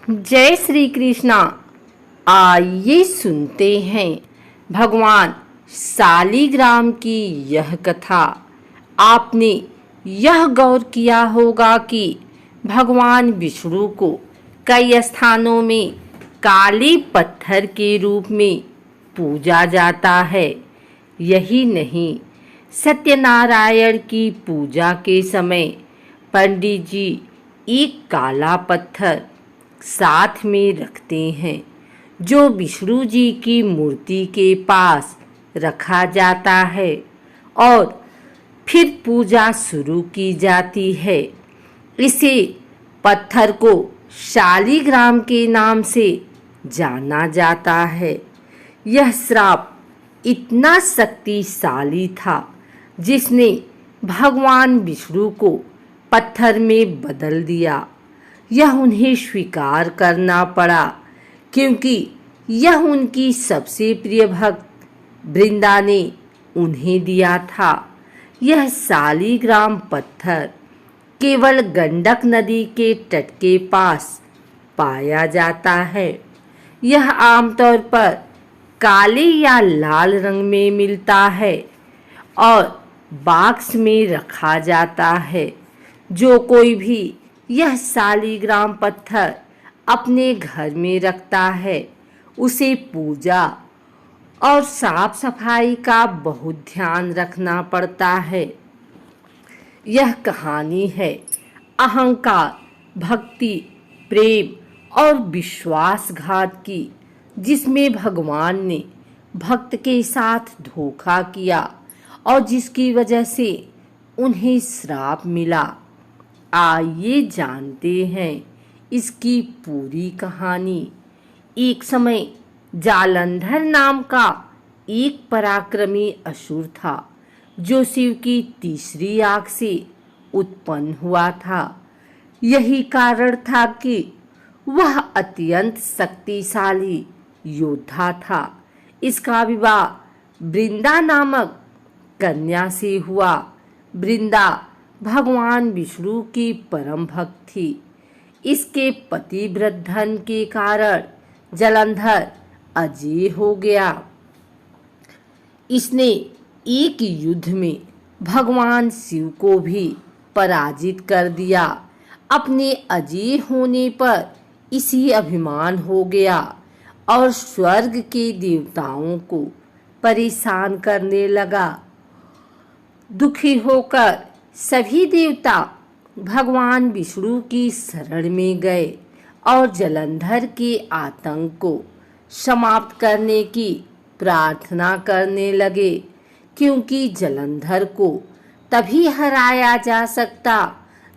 जय श्री कृष्णा। आइए सुनते हैं भगवान शालिग्राम की यह कथा। आपने यह गौर किया होगा कि भगवान विष्णु को कई स्थानों में काले पत्थर के रूप में पूजा जाता है। यही नहीं, सत्यनारायण की पूजा के समय पंडित जी एक काला पत्थर साथ में रखते हैं, जो विष्णु जी की मूर्ति के पास रखा जाता है और फिर पूजा शुरू की जाती है। इसे पत्थर को शालिग्राम के नाम से जाना जाता है। यह श्राप इतना शक्तिशाली था, जिसने भगवान विष्णु को पत्थर में बदल दिया। यह उन्हें स्वीकार करना पड़ा, क्योंकि यह उनकी सबसे प्रिय भक्त वृंदा ने उन्हें दिया था। यह शालिग्राम पत्थर केवल गंडक नदी के तट के पास पाया जाता है। यह आमतौर पर काले या लाल रंग में मिलता है और बॉक्स में रखा जाता है। जो कोई भी यह शालिग्राम पत्थर अपने घर में रखता है, उसे पूजा और साफ सफाई का बहुत ध्यान रखना पड़ता है। यह कहानी है अहंकार, भक्ति, प्रेम और विश्वासघात की, जिसमें भगवान ने भक्त के साथ धोखा किया और जिसकी वजह से उन्हें श्राप मिला। आइए जानते हैं इसकी पूरी कहानी। एक समय जालंधर नाम का एक पराक्रमी असुर था, जो शिव की तीसरी आंख से उत्पन्न हुआ था। यही कारण था कि वह अत्यंत शक्तिशाली योद्धा था। इसका विवाह वृंदा नामक कन्या से हुआ। वृंदा भगवान विष्णु की परम भक्त थी। इसके पतिव्रत धन के कारण जालंधर अजेय हो गया। इसने एक युद्ध में भगवान शिव को भी पराजित कर दिया। अपने अजेय होने पर इसी अभिमान हो गया और स्वर्ग के देवताओं को परेशान करने लगा। दुखी होकर सभी देवता भगवान विष्णु की शरण में गए और जालंधर के आतंक को समाप्त करने की प्रार्थना करने लगे, क्योंकि जालंधर को तभी हराया जा सकता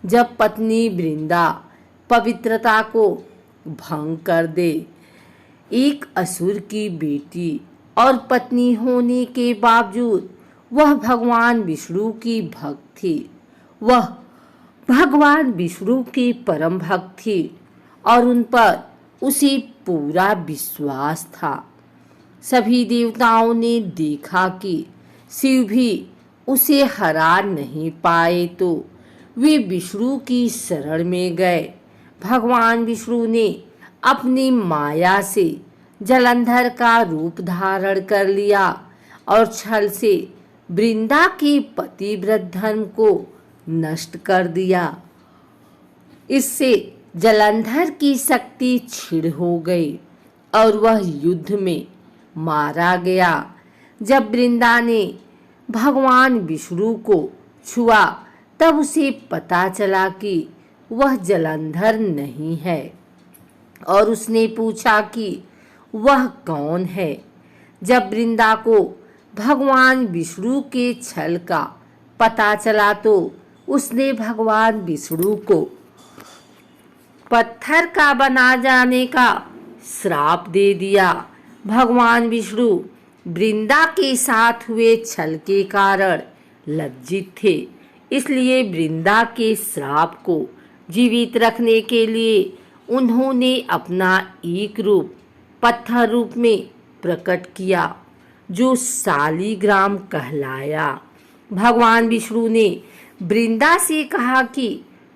जब पत्नी वृंदा पवित्रता को भंग कर दे। एक असुर की बेटी और पत्नी होने के बावजूद वह भगवान विष्णु की भक्त थी। वह भगवान विष्णु की परम भक्त थी और उन पर उसे पूरा विश्वास था। सभी देवताओं ने देखा कि शिव भी उसे हरा नहीं पाए, तो वे विष्णु की शरण में गए। भगवान विष्णु ने अपनी माया से जालंधर का रूप धारण कर लिया और छल से वृंदा के पतिव्रत धर्म को नष्ट कर दिया। इससे जालंधर की शक्ति क्षीण हो गई और वह युद्ध में मारा गया। जब वृंदा ने भगवान विष्णु को छुआ, तब उसे पता चला कि वह जालंधर नहीं है और उसने पूछा कि वह कौन है। जब वृंदा को भगवान विष्णु के छल का पता चला, तो उसने भगवान विष्णु को पत्थर का बना जाने का श्राप दे दिया। भगवान विष्णु वृंदा के साथ हुए छल के कारण लज्जित थे, इसलिए वृंदा के श्राप को जीवित रखने के लिए उन्होंने अपना एक रूप पत्थर रूप में प्रकट किया, जो शालिग्राम कहलाया। भगवान विष्णु ने वृंदा से कहा कि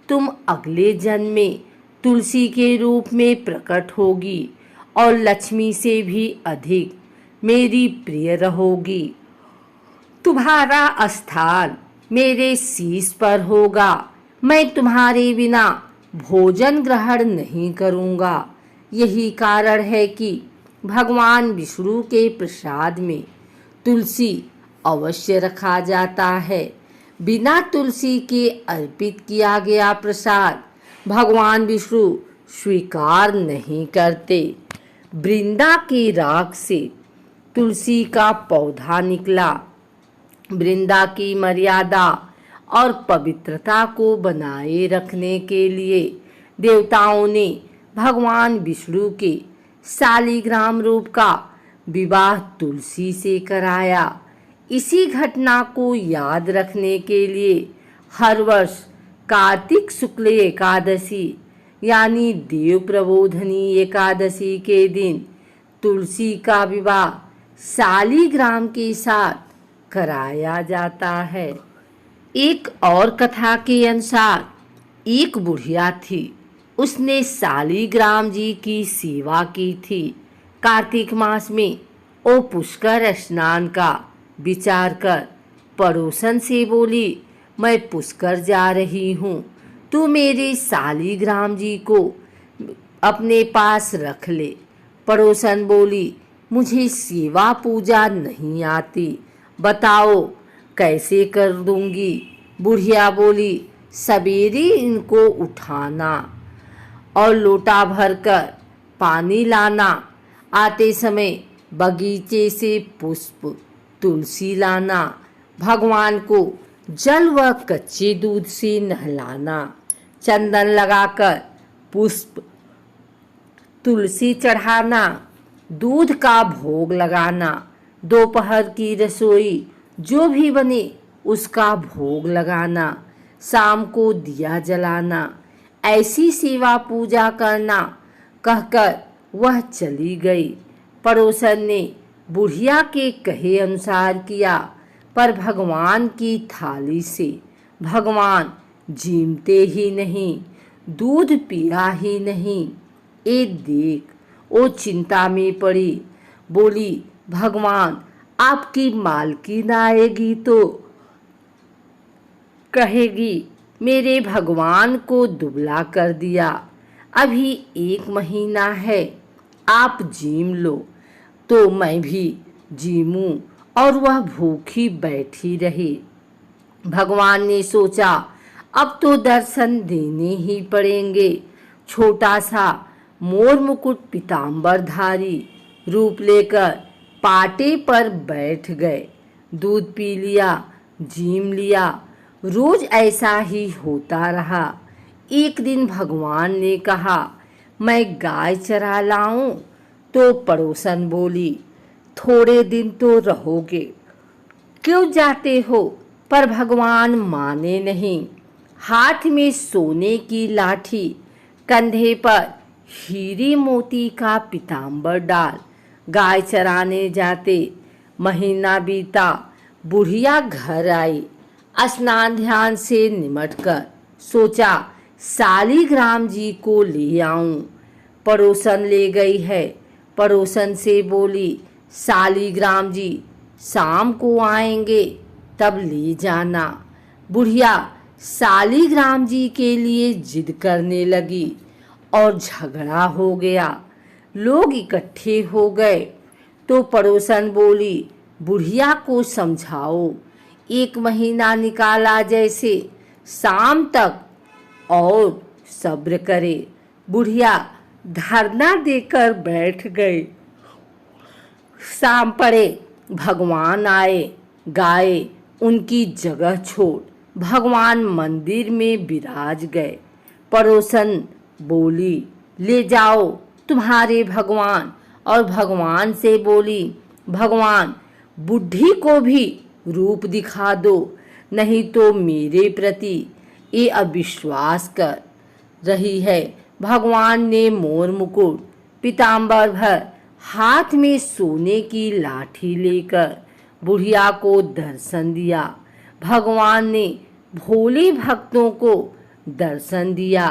तुम अगले जन्म में तुलसी के रूप में प्रकट होगी और लक्ष्मी से भी अधिक मेरी प्रिय रहोगी। तुम्हारा स्थान मेरे शीश पर होगा। मैं तुम्हारे बिना भोजन ग्रहण नहीं करूँगा। यही कारण है कि भगवान विष्णु के प्रसाद में तुलसी अवश्य रखा जाता है। बिना तुलसी के अर्पित किया गया प्रसाद भगवान विष्णु स्वीकार नहीं करते। वृंदा की राख से तुलसी का पौधा निकला। वृंदा की मर्यादा और पवित्रता को बनाए रखने के लिए देवताओं ने भगवान विष्णु के शालिग्राम रूप का विवाह तुलसी से कराया। इसी घटना को याद रखने के लिए हर वर्ष कार्तिक शुक्ल एकादशी यानी देव प्रबोधनी एकादशी के दिन तुलसी का विवाह शालिग्राम के साथ कराया जाता है। एक और कथा के अनुसार एक बुढ़िया थी। उसने शालिग्राम जी की सेवा की थी। कार्तिक मास में वो पुष्कर स्नान का विचार कर पड़ोसन से बोली, मैं पुष्कर जा रही हूँ, तू मेरे शालिग्राम जी को अपने पास रख ले। पड़ोसन बोली, मुझे सेवा पूजा नहीं आती, बताओ कैसे कर दूंगी। बुढ़िया बोली, सवेरे इनको उठाना और लोटा भरकर पानी लाना, आते समय बगीचे से पुष्प तुलसी लाना, भगवान को जल व कच्चे दूध से नहलाना, चंदन लगाकर पुष्प तुलसी चढ़ाना, दूध का भोग लगाना, दोपहर की रसोई जो भी बने उसका भोग लगाना, शाम को दिया जलाना, ऐसी सेवा पूजा करना कहकर वह चली गई। पड़ोसन ने बुढ़िया के कहे अनुसार किया, पर भगवान की थाली से भगवान जीमते ही नहीं, दूध पिया ही नहीं। ए देख, वो चिंता में पड़ी, बोली, भगवान आपकी मालकिन आएगी तो कहेगी मेरे भगवान को दुबला कर दिया, अभी 1 महीना है, आप जीम लो तो मैं भी जीमूं और वह भूखी बैठी रही। भगवान ने सोचा अब तो दर्शन देने ही पड़ेंगे। छोटा सा मोर मुकुट पीतांबरधारी रूप लेकर पाटे पर बैठ गए। दूध पी लिया, जीम लिया, रोज ऐसा ही होता रहा। एक दिन भगवान ने कहा, मैं गाय चरा लाऊं? तो पड़ोसन बोली, थोड़े दिन तो रहोगे, क्यों जाते हो? पर भगवान माने नहीं। हाथ में सोने की लाठी, कंधे पर हीरे मोती का पीतांबर डाल गाय चराने जाते। महीना बीता, बुढ़िया घर आई। स्नान ध्यान से निमटकर सोचा शालिग्राम जी को ले आऊं। पड़ोसन ले गई है। पड़ोसन से बोली, शालिग्राम जी शाम को आएंगे, तब ले जाना। बुढ़िया शालिग्राम जी के लिए जिद करने लगी और झगड़ा हो गया। लोग इकट्ठे हो गए तो पड़ोसन बोली, बुढ़िया को समझाओ, 1 महीना निकाला जैसे, शाम तक और सब्र करे। बुढ़िया धरना देकर बैठ गई। शाम पड़े, भगवान आए। गाय उनकी जगह छोड़ भगवान मंदिर में विराज गए। पड़ोसन बोली, ले जाओ तुम्हारे भगवान। और भगवान से बोली, भगवान बुढ़ी को भी रूप दिखा दो, नहीं तो मेरे प्रति ये अविश्वास कर रही है। भगवान ने मोर मुकुट पीतांबर भर हाथ में सोने की लाठी लेकर बुढ़िया को दर्शन दिया। भगवान ने भोले भक्तों को दर्शन दिया।